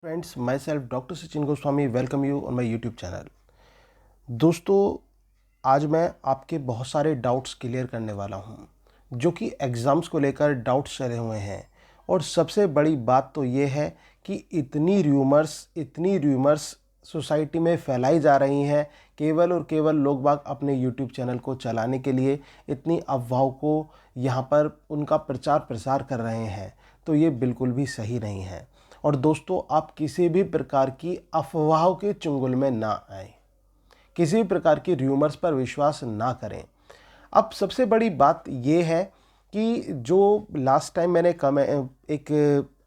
Friends, my self doctor Sachin Goswami welcome you on my YouTube channel. दोस्तों, आज मैं आपके बहुत सारे डाउट्स क्लियर करने वाला हूँ जो कि एग्ज़ाम्स को लेकर डाउट्स चले हुए हैं। और सबसे बड़ी बात तो ये है कि इतनी र्यूमर्स सोसाइटी में फैलाई जा रही हैं, केवल और केवल लोग बाग अपने यूट्यूब चैनल को चलाने के लिए इतनी अफवाहों को यहाँ पर उनका प्रचार प्रसार कर रहे हैं। तो ये बिल्कुल भी सही नहीं है। और दोस्तों, आप किसी भी प्रकार की अफवाहों के चुंगल में ना आए, किसी भी प्रकार की र्यूमर्स पर विश्वास ना करें। अब सबसे बड़ी बात यह है कि जो लास्ट टाइम मैंने एक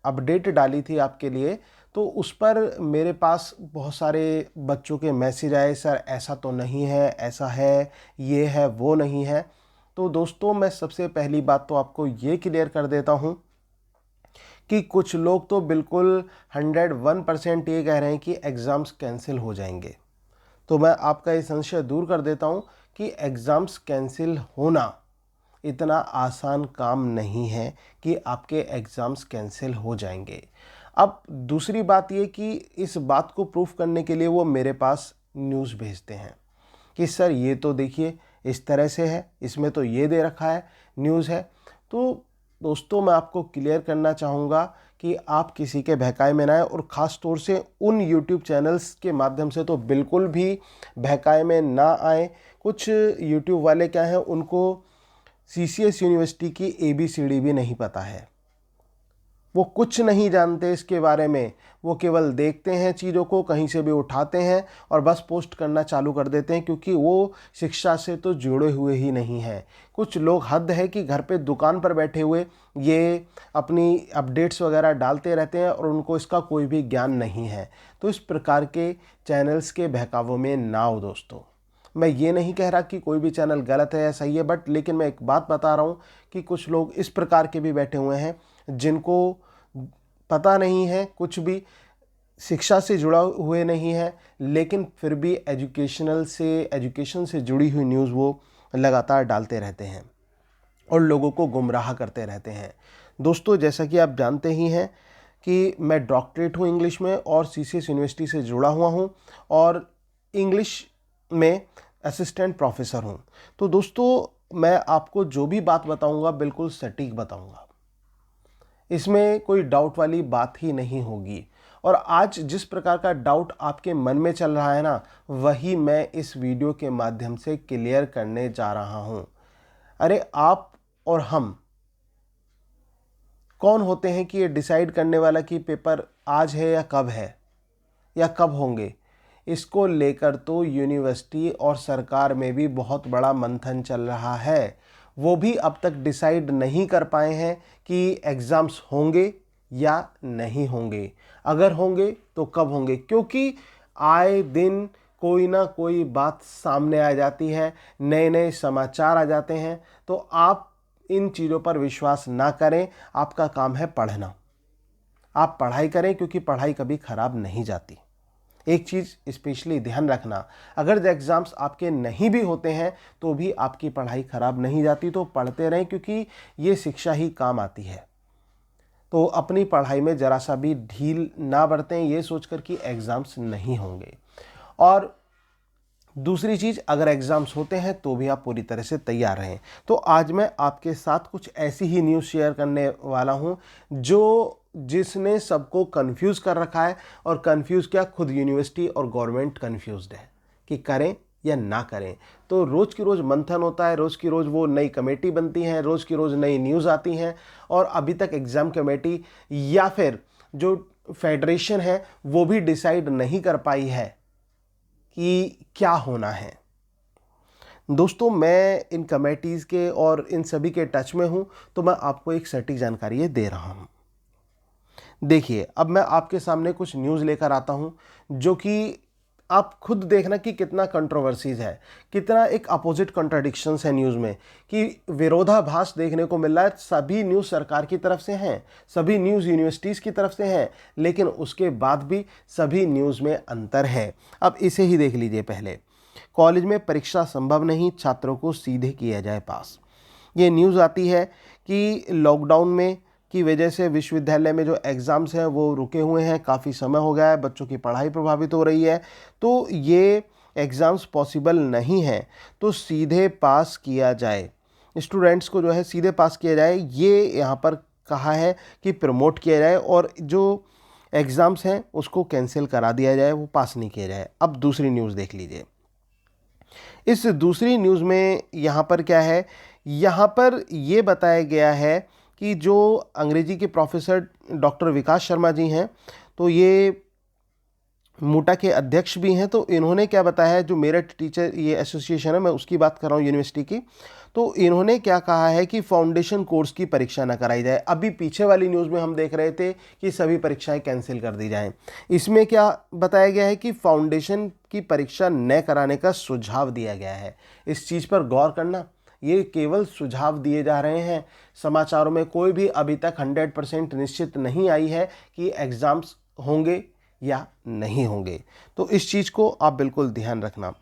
अपडेट डाली थी आपके लिए, तो उस पर मेरे पास बहुत सारे बच्चों के मैसेज आए, सर ऐसा तो नहीं है, ऐसा है, ये है, वो नहीं है। तो दोस्तों, मैं सबसे पहली बात तो आपको ये क्लियर कर देता हूँ कि कुछ लोग तो बिल्कुल 101% ये कह रहे हैं कि एग्ज़ाम्स कैंसिल हो जाएंगे। तो मैं आपका ये संशय दूर कर देता हूँ कि एग्ज़ाम्स कैंसिल होना इतना आसान काम नहीं है कि आपके एग्ज़ाम्स कैंसिल हो जाएंगे। अब दूसरी बात ये कि इस बात को प्रूफ करने के लिए वो मेरे पास न्यूज़ भेजते हैं कि सर ये तो देखिए इस तरह से है, इसमें तो ये दे रखा है, न्यूज़ है। तो दोस्तों, मैं आपको क्लियर करना चाहूँगा कि आप किसी के बहकावे में ना आए, और ख़ास तौर से उन यूट्यूब चैनल्स के माध्यम से तो बिल्कुल भी बहकावे में ना आए। कुछ यूट्यूब वाले क्या हैं, उनको सीसीएस यूनिवर्सिटी की ABCD भी नहीं पता है। वो कुछ नहीं जानते इसके बारे में। वो केवल देखते हैं चीज़ों को, कहीं से भी उठाते हैं और बस पोस्ट करना चालू कर देते हैं, क्योंकि वो शिक्षा से तो जुड़े हुए ही नहीं हैं। कुछ लोग, हद है कि घर पे दुकान पर बैठे हुए ये अपनी अपडेट्स वगैरह डालते रहते हैं और उनको इसका कोई भी ज्ञान नहीं है। तो इस प्रकार के चैनल्स के बहकावों में ना हो दोस्तों। मैं ये नहीं कह रहा कि कोई भी चैनल गलत है या सही है, बट लेकिन मैं एक बात बता रहा हूँ कि कुछ लोग इस प्रकार के भी बैठे हुए हैं जिनको पता नहीं है, कुछ भी शिक्षा से जुड़ा हुए नहीं है, लेकिन फिर भी एजुकेशन से जुड़ी हुई न्यूज़ वो लगातार डालते रहते हैं और लोगों को गुमराह करते रहते हैं। दोस्तों, जैसा कि आप जानते ही हैं कि मैं डॉक्टरेट हूँ इंग्लिश में और CCS यूनिवर्सिटी से जुड़ा हुआ हूँ और इंग्लिश में असिस्टेंट प्रोफेसर हूँ। तो दोस्तों, मैं आपको जो भी बात बताऊँगा बिल्कुल सटीक बताऊँगा, इसमें कोई डाउट वाली बात ही नहीं होगी। और आज जिस प्रकार का डाउट आपके मन में चल रहा है ना, वही मैं इस वीडियो के माध्यम से क्लियर करने जा रहा हूँ। अरे, आप और हम कौन होते हैं कि ये डिसाइड करने वाला कि पेपर आज है या कब है या कब होंगे? इसको लेकर तो यूनिवर्सिटी और सरकार में भी बहुत बड़ा मंथन चल रहा है। वो भी अब तक डिसाइड नहीं कर पाए हैं कि एग्ज़ाम्स होंगे या नहीं होंगे। अगर होंगे तो कब होंगे, क्योंकि आए दिन कोई ना कोई बात सामने आ जाती है, नए नए समाचार आ जाते हैं। तो आप इन चीज़ों पर विश्वास ना करें। आपका काम है पढ़ना। आप पढ़ाई करें, क्योंकि पढ़ाई कभी ख़राब नहीं जाती। एक चीज़ स्पेशली ध्यान रखना, अगर एग्ज़ाम्स आपके नहीं भी होते हैं तो भी आपकी पढ़ाई ख़राब नहीं जाती। तो पढ़ते रहें, क्योंकि ये शिक्षा ही काम आती है। तो अपनी पढ़ाई में ज़रा सा भी ढील ना बरतें ये सोचकर कि एग्ज़ाम्स नहीं होंगे। और दूसरी चीज़, अगर एग्ज़ाम्स होते हैं तो भी आप पूरी तरह से तैयार रहें। तो आज मैं आपके साथ कुछ ऐसी ही न्यूज़ शेयर करने वाला हूं जिसने सबको कंफ्यूज कर रखा है, और कंफ्यूज क्या, खुद यूनिवर्सिटी और गवर्नमेंट कंफ्यूज्ड है कि करें या ना करें। तो रोज़ की रोज़ मंथन होता है, रोज़ की रोज़ वो नई कमेटी बनती हैं, रोज़ की रोज़ नई न्यूज़ आती हैं, और अभी तक एग्ज़ाम कमेटी या फिर जो फेडरेशन है वो भी डिसाइड नहीं कर पाई है कि क्या होना है। दोस्तों, मैं इन कमेटीज़ के और इन सभी के टच में हूं, तो मैं आपको एक सटीक जानकारी ये दे रहा हूं। देखिए, अब मैं आपके सामने कुछ न्यूज़ लेकर आता हूं जो कि आप खुद देखना कि कितना कंट्रोवर्सीज है, कितना एक अपोजिट कॉन्ट्रडिक्शंस है न्यूज़ में, कि विरोधाभास देखने को मिल रहा है। सभी न्यूज़ सरकार की तरफ से हैं, सभी न्यूज़ यूनिवर्सिटीज़ की तरफ से हैं, लेकिन उसके बाद भी सभी न्यूज़ में अंतर है। अब इसे ही देख लीजिए। पहले, कॉलेज में परीक्षा संभव नहीं, छात्रों को सीधे किया जाए पास। ये न्यूज़ आती है कि लॉकडाउन में की वजह से विश्वविद्यालय में जो एग्ज़ाम्स हैं वो रुके हुए हैं, काफ़ी समय हो गया है, बच्चों की पढ़ाई प्रभावित हो रही है, तो ये एग्ज़ाम्स पॉसिबल नहीं है, तो सीधे पास किया जाए, स्टूडेंट्स को जो है सीधे पास किया जाए, ये यहाँ पर कहा है कि प्रमोट किया जाए, और जो एग्ज़ाम्स हैं उसको कैंसिल करा दिया जाए, वो पास नहीं किया जाए। अब दूसरी न्यूज़ देख लीजिए। इस दूसरी न्यूज़ में यहाँ पर क्या है, यहाँ पर ये बताया गया है कि जो अंग्रेजी के प्रोफेसर डॉक्टर विकास शर्मा जी हैं, तो ये मूटा के अध्यक्ष भी हैं, तो इन्होंने क्या बताया है, जो मेरठ टीचर ये एसोसिएशन है, मैं उसकी बात कर रहा हूँ यूनिवर्सिटी की, तो इन्होंने क्या कहा है कि फाउंडेशन कोर्स की परीक्षा न कराई जाए। अभी पीछे वाली न्यूज़ में हम देख रहे थे कि सभी परीक्षाएं कैंसिल कर दी जाएं, इसमें क्या बताया गया है कि फाउंडेशन की परीक्षा न कराने का सुझाव दिया गया है। इस चीज़ पर गौर करना, ये केवल सुझाव दिए जा रहे हैं, समाचारों में कोई भी अभी तक 100% निश्चित नहीं आई है कि एग्ज़ाम्स होंगे या नहीं होंगे, तो इस चीज़ को आप बिल्कुल ध्यान रखना।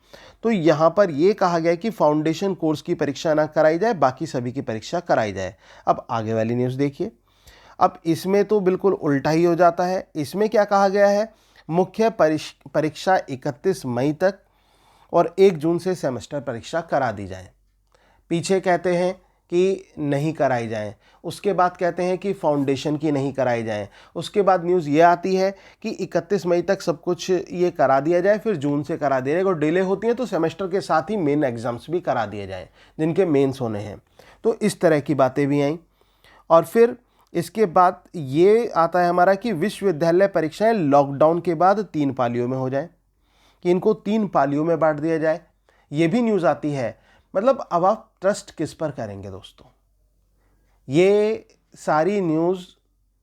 तो यहाँ पर ये कहा गया है कि फाउंडेशन कोर्स की परीक्षा ना कराई जाए, बाकी सभी की परीक्षा कराई जाए। अब आगे वाली न्यूज़ देखिए। अब इसमें तो बिल्कुल उल्टा ही हो जाता है। इसमें क्या कहा गया है, मुख्य परीक्षा 31 मई तक और 1 जून से सेमेस्टर परीक्षा करा दी जाए। पीछे कहते हैं कि नहीं कराई जाएं, उसके बाद कहते हैं कि फाउंडेशन की नहीं कराई जाएं, उसके बाद न्यूज़ ये आती है कि 31 मई तक सब कुछ ये करा दिया जाए, फिर जून से करा दिया जाए, और डिले होती है तो सेमेस्टर के साथ ही मेन एग्ज़ाम्स भी करा दिए जाए जिनके मेंस होने हैं। तो इस तरह की बातें भी आई। और फिर इसके बाद ये आता है हमारा कि विश्वविद्यालय परीक्षाएँ लॉकडाउन के बाद 3 पालियों में हो जाए, कि इनको 3 पालियों में बांट दिया जाए, ये भी न्यूज़ आती है। मतलब अब आप ट्रस्ट किस पर करेंगे दोस्तों? ये सारी न्यूज़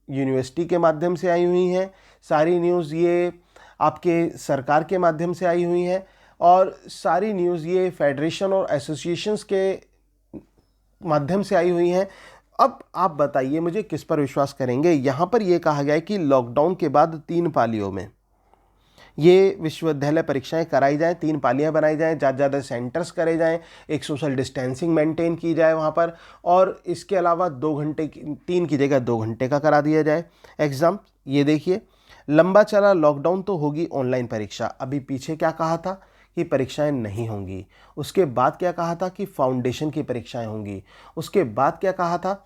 यूनिवर्सिटी के माध्यम से आई हुई हैं, सारी न्यूज़ ये आपके सरकार के माध्यम से आई हुई हैं, और सारी न्यूज़ ये फेडरेशन और एसोसिएशंस के माध्यम से आई हुई हैं। अब आप बताइए मुझे किस पर विश्वास करेंगे? यहाँ पर ये कहा गया है कि लॉकडाउन के बाद 3 पालियों में ये विश्वविद्यालय परीक्षाएं कराई जाएं, 3 पालियां बनाई जाएं, ज़्यादा सेंटर्स करे जाएं, एक सोशल डिस्टेंसिंग मेंटेन की जाए वहां पर, और इसके अलावा 2 घंटे की, 3 की जगह 2 घंटे का करा दिया जाए एग्ज़ाम। ये देखिए, लंबा चला लॉकडाउन तो होगी ऑनलाइन परीक्षा। अभी पीछे क्या कहा था कि परीक्षाएं नहीं होंगी, उसके बाद क्या कहा था कि फाउंडेशन की परीक्षाएं होंगी, उसके बाद क्या कहा था,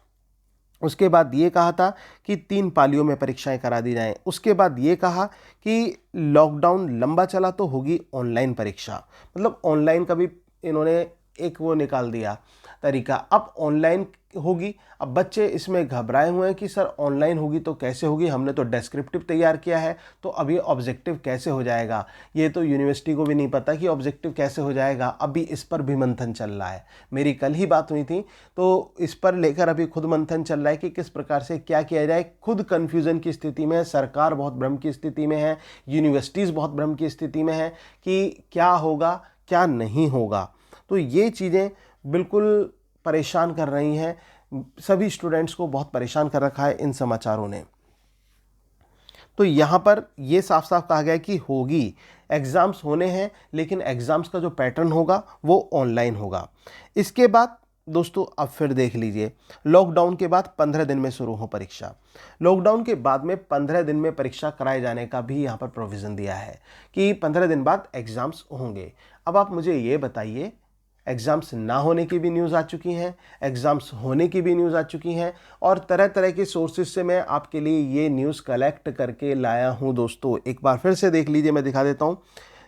उसके बाद ये कहा था कि 3 पालियों में परीक्षाएं करा दी जाएं, उसके बाद ये कहा कि लॉकडाउन लंबा चला तो होगी ऑनलाइन परीक्षा। मतलब ऑनलाइन का भी इन्होंने एक वो निकाल दिया तरीका, अब ऑनलाइन होगी। अब बच्चे इसमें घबराए हुए हैं कि सर ऑनलाइन होगी तो कैसे होगी, हमने तो डेस्क्रिप्टिव तैयार किया है, तो अब ये ऑब्जेक्टिव कैसे हो जाएगा? ये तो यूनिवर्सिटी को भी नहीं पता कि ऑब्जेक्टिव कैसे हो जाएगा, अभी इस पर भी मंथन चल रहा है। मेरी कल ही बात हुई थी, तो इस पर लेकर अभी खुद मंथन चल रहा है कि किस प्रकार से क्या किया जाए। खुद कन्फ्यूज़न की स्थिति में है, सरकार बहुत भ्रम की स्थिति में है, यूनिवर्सिटीज़ बहुत भ्रम की स्थिति में है कि क्या होगा क्या नहीं होगा। तो ये चीज़ें बिल्कुल परेशान कर रही हैं, सभी स्टूडेंट्स को बहुत परेशान कर रखा है इन समाचारों ने। तो यहाँ पर ये साफ साफ कहा गया है कि होगी, एग्ज़ाम्स होने हैं, लेकिन एग्ज़ाम्स का जो पैटर्न होगा वो ऑनलाइन होगा। इसके बाद दोस्तों अब फिर देख लीजिए, लॉकडाउन के बाद 15 दिन में शुरू हो परीक्षा। लॉकडाउन के बाद में 15 दिन में परीक्षा कराए जाने का भी यहाँ पर प्रोविज़न दिया है कि 15 दिन बाद एग्ज़ाम्स होंगे। अब आप मुझे ये बताइए, एग्ज़ाम्स ना होने की भी न्यूज़ आ चुकी हैं, एग्ज़ाम्स होने की भी न्यूज़ आ चुकी हैं, और तरह तरह के सोर्सेज से मैं आपके लिए ये न्यूज़ कलेक्ट करके लाया हूं दोस्तों। एक बार फिर से देख लीजिए, मैं दिखा देता हूं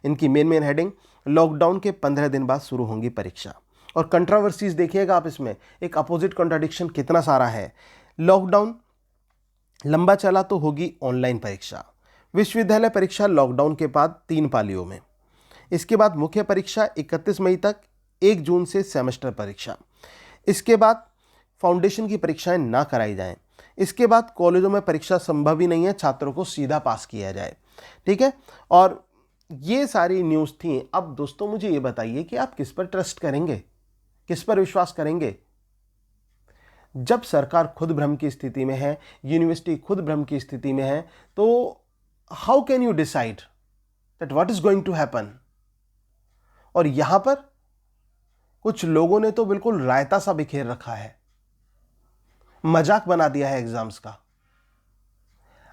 इनकी मेन हेडिंग। लॉकडाउन के 15 दिन बाद शुरू होंगी परीक्षा, और कंट्रोवर्सीज देखिएगा आप, इसमें एक अपोजिट कॉन्ट्राडिक्शन कितना सारा है। लॉकडाउन लंबा चला तो होगी ऑनलाइन परीक्षा, विश्वविद्यालय परीक्षा लॉकडाउन के बाद 3 पालियों में, इसके बाद मुख्य परीक्षा 31 मई तक, 1 जून से सेमेस्टर परीक्षा, इसके बाद फाउंडेशन की परीक्षाएं ना कराई जाएं, इसके बाद कॉलेजों में परीक्षा संभव ही नहीं है, छात्रों को सीधा पास किया जाए। ठीक है, और ये सारी न्यूज़ थी। अब दोस्तों मुझे ये बताइए कि आप किस पर ट्रस्ट करेंगे, किस पर विश्वास करेंगे? जब सरकार खुद भ्रम की स्थिति में है, यूनिवर्सिटी खुद भ्रम की स्थिति में है, तो how can you decide that what is going to happen? और यहां पर कुछ लोगों ने तो बिल्कुल रायता सा बिखेर रखा है। मजाक बना दिया है एग्ज़ाम्स का।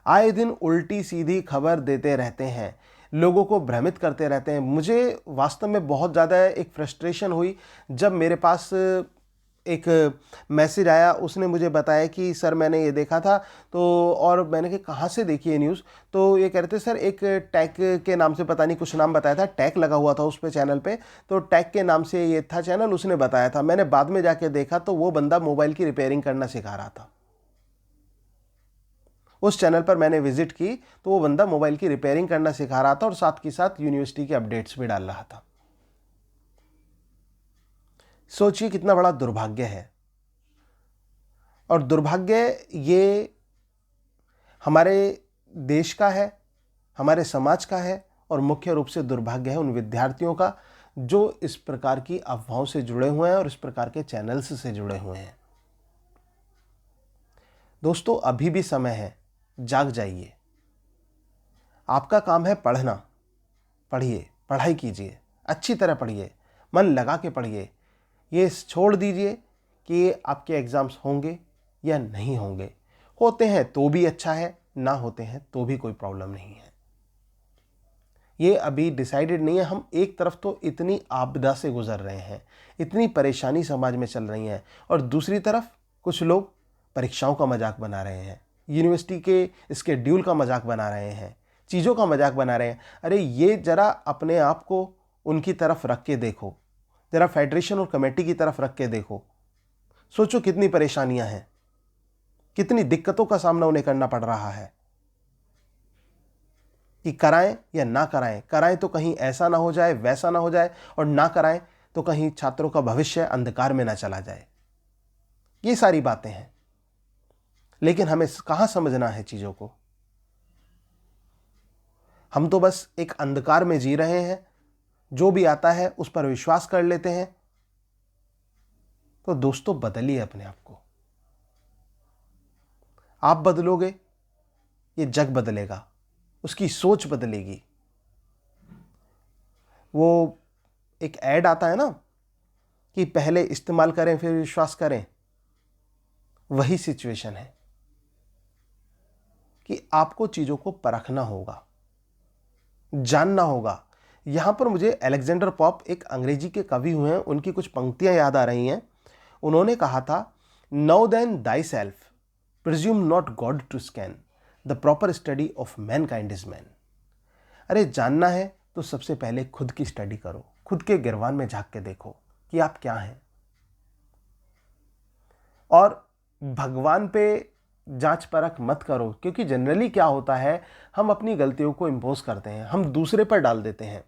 आए दिन उल्टी सीधी खबर देते रहते हैं, लोगों को भ्रमित करते रहते हैं। मुझे वास्तव में बहुत ज़्यादा एक फ्रस्ट्रेशन हुई जब मेरे पास एक मैसेज आया, उसने मुझे बताया कि सर मैंने ये देखा था, तो और मैंने कहा कहाँ से देखी है न्यूज़? तो ये कह रहे थे सर एक टैग के नाम से, पता नहीं कुछ नाम बताया था, टैग लगा हुआ था उस पे चैनल पे, तो टैग के नाम से ये था चैनल, उसने बताया था। मैंने बाद में जाके देखा तो वो बंदा मोबाइल की रिपेयरिंग करना सिखा रहा था। उस चैनल पर मैंने विजिट की तो वो बंदा मोबाइल की रिपेयरिंग करना सिखा रहा था और साथ के साथ यूनिवर्सिटी के अपडेट्स भी डाल रहा था। सोचिए कितना बड़ा दुर्भाग्य है। और दुर्भाग्य ये हमारे देश का है, हमारे समाज का है, और मुख्य रूप से दुर्भाग्य है उन विद्यार्थियों का जो इस प्रकार की अफवाहों से जुड़े हुए हैं और इस प्रकार के चैनल्स से जुड़े हुए हैं। दोस्तों, अभी भी समय है, जाग जाइए। आपका काम है पढ़ना। पढ़िए, पढ़ाई कीजिए, अच्छी तरह पढ़िए, मन लगा के पढ़िए। ये छोड़ दीजिए कि आपके एग्ज़ाम्स होंगे या नहीं होंगे। होते हैं तो भी अच्छा है, ना होते हैं तो भी कोई प्रॉब्लम नहीं है। ये अभी डिसाइडेड नहीं है। हम एक तरफ तो इतनी आपदा से गुजर रहे हैं, इतनी परेशानी समाज में चल रही है, और दूसरी तरफ कुछ लोग परीक्षाओं का मजाक बना रहे हैं, यूनिवर्सिटी के स्केड्यूल का मजाक बना रहे हैं, चीज़ों का मजाक बना रहे हैं। अरे ये ज़रा अपने आप को उनकी तरफ रख के देखो, ज़रा फेडरेशन और कमेटी की तरफ रख के देखो। सोचो कितनी परेशानियां हैं, कितनी दिक्कतों का सामना उन्हें करना पड़ रहा है कि कराएं या ना कराएं। कराएं तो कहीं ऐसा ना हो जाए, वैसा ना हो जाए, और ना कराएं तो कहीं छात्रों का भविष्य अंधकार में ना चला जाए। ये सारी बातें हैं, लेकिन हमें कहां समझना है चीज़ों को। हम तो बस एक अंधकार में जी रहे हैं, जो भी आता है उस पर विश्वास कर लेते हैं। तो दोस्तों, बदलिए अपने आप को। आप बदलोगे, ये जग बदलेगा, उसकी सोच बदलेगी। वो एक ऐड आता है ना कि पहले इस्तेमाल करें फिर विश्वास करें, वही सिचुएशन है कि आपको चीज़ों को परखना होगा, जानना होगा। यहां पर मुझे अलेक्जेंडर पॉप, एक अंग्रेजी के कवि हुए हैं, उनकी कुछ पंक्तियां याद आ रही हैं। उन्होंने कहा था, know then thyself, presume not God to scan, the proper study of mankind is man. अरे जानना है तो सबसे पहले खुद की स्टडी करो, खुद के गिरवान में झांक के देखो कि आप क्या हैं, और भगवान पे जांच परख मत करो। क्योंकि जनरली क्या होता है, हम अपनी गलतियों को इम्पोज करते हैं, हम दूसरे पर डाल देते हैं।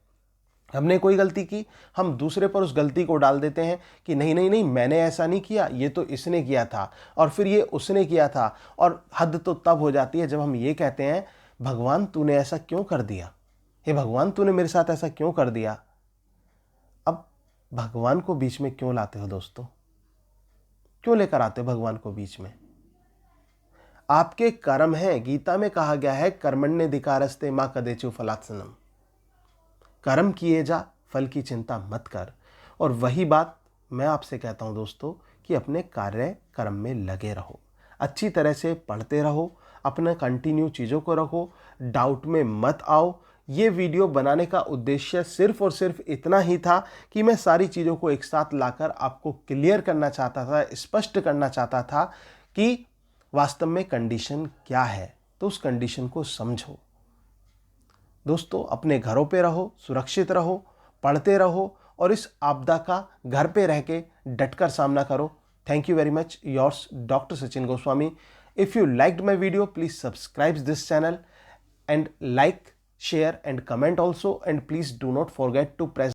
हमने कोई गलती की, हम दूसरे पर उस गलती को डाल देते हैं कि नहीं नहीं नहीं, मैंने ऐसा नहीं किया, ये तो इसने किया था, और फिर ये उसने किया था। और हद तो तब हो जाती है जब हम ये कहते हैं, भगवान तूने ऐसा क्यों कर दिया, हे भगवान तूने मेरे साथ ऐसा क्यों कर दिया। अब भगवान को बीच में क्यों लाते हो दोस्तों? क्यों लेकर आते हो भगवान को बीच में? आपके कर्म हैं। गीता में कहा गया है, कर्मण्येधिकारस्ते मा कदेचु फलात्सनम। कर्म किए जा, फल की चिंता मत कर। और वही बात मैं आपसे कहता हूं दोस्तों कि अपने कार्य कर्म में लगे रहो, अच्छी तरह से पढ़ते रहो, अपना कंटिन्यू चीज़ों को रखो, डाउट में मत आओ। ये वीडियो बनाने का उद्देश्य सिर्फ और सिर्फ इतना ही था कि मैं सारी चीज़ों को एक साथ लाकर आपको क्लियर करना चाहता था, स्पष्ट करना चाहता था कि वास्तव में कंडीशन क्या है, तो उस कंडीशन को समझो। दोस्तों, अपने घरों पे रहो, सुरक्षित रहो, पढ़ते रहो, और इस आपदा का घर पे रह के डटकर सामना करो। Thank you very much, yours doctor Sachin Goswami. If you liked my video, please subscribe this channel and like, share and comment also, and please do not forget to press